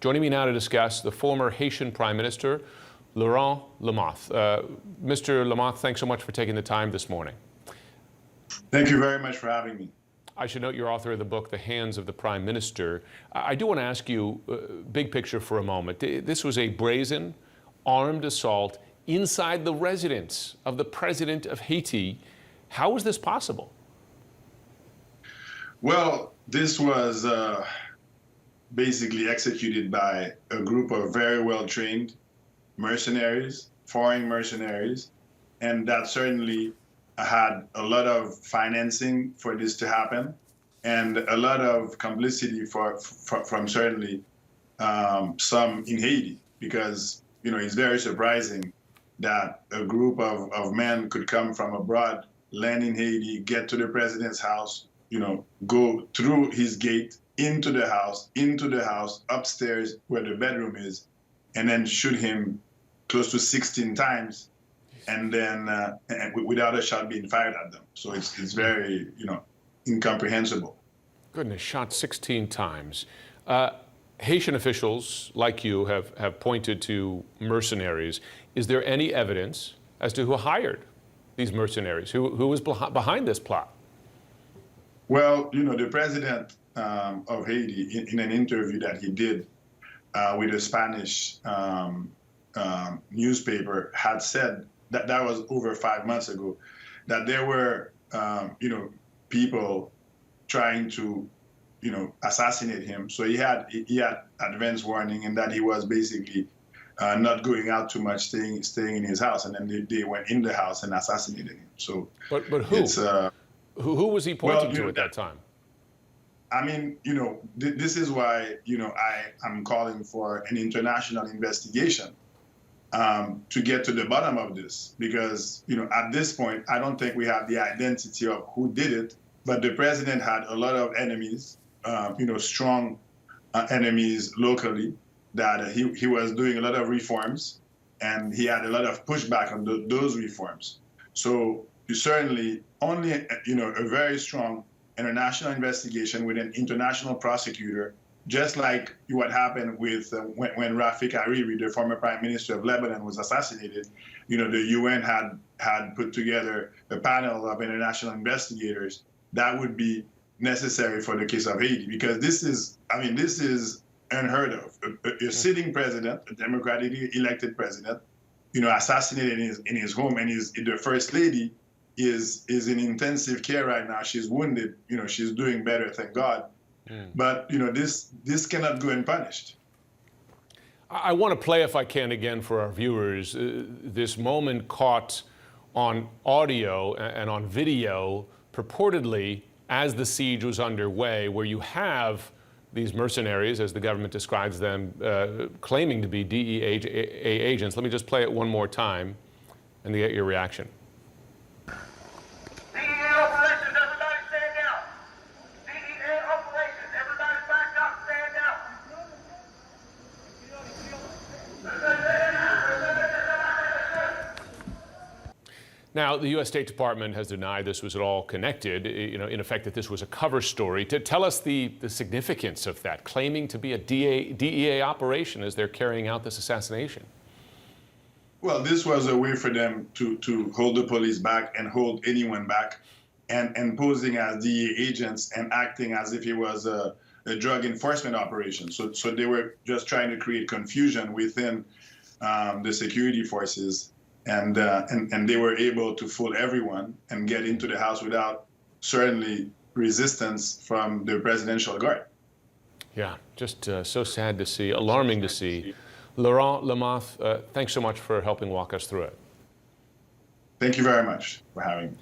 Joining me now to discuss the former Haitian Prime Minister, Laurent Lamothe. Mr. Lamothe, thanks so much for taking the time this morning. Thank you very much for having me. I should note you're author of the book, The Hands of the Prime Minister. I do want to ask you, big picture for a moment. This was a brazen, armed assault inside the residence of the president of Haiti. How was this possible? Well, this was basically executed by a group of very well-trained mercenaries, foreign mercenaries, and that certainly had a lot of financing for this to happen and a lot of complicity from certainly some in Haiti, because, you know, it's very surprising that a group of men could come from abroad, land in Haiti, get to the president's house, you know, go through his gate, into the house, upstairs where the bedroom is, and then shoot him close to 16 times, and then without a shot being fired at them. So it's very, you know, incomprehensible. Goodness, shot 16 times. Haitian officials, like you, have pointed to mercenaries. Is there any evidence as to who hired these mercenaries? Who was behind this plot? Well, you know, the president of Haiti, in an interview that he did with a Spanish newspaper, had said that was over 5 months ago, that there were, you know, people trying to, you know, assassinate him. So he had advance warning, and that he was basically not going out too much, staying in his house, and then they went in the house and assassinated him. So, but who? It's, who was he pointing to at that time? I mean, you know, this is why, you know, I'm calling for an international investigation to get to the bottom of this, because, you know, at this point, I don't think we have the identity of who did it, but the president had a lot of enemies, you know, strong enemies locally, that he was doing a lot of reforms, and he had a lot of pushback on those reforms. So you certainly only, you know, a very strong international investigation with an international prosecutor, just like what happened with when Rafik Hariri, the former prime minister of Lebanon, was assassinated. You know, the UN had put together a panel of international investigators that would be necessary for the case of Haiti, because this is, I mean, this is unheard of. A sitting president, a democratically elected president, you know, assassinated in his home, and the first lady is in intensive care right now. She's wounded. You know, she's doing better, thank God. But, you know, this cannot go unpunished. I want to play, if I can, again for our viewers, this moment caught on audio and on video, purportedly as the siege was underway, where you have these mercenaries, as the government describes them, claiming to be DEA agents. Let me just play it one more time and get your reaction. Now, the U.S. State Department has denied this was at all connected, you know, in effect that this was a cover story. To tell us the significance of that, claiming to be a DEA operation as they're carrying out this assassination. Well, this was a way for them to hold the police back and hold anyone back, and posing as DEA agents and acting as if it was a drug enforcement operation. So they were just trying to create confusion within the security forces. And they were able to fool everyone and get into the house without certainly resistance from the presidential guard. Yeah, just so sad to see, alarming to see. Laurent Lamothe, thanks so much for helping walk us through it. Thank you very much for having me.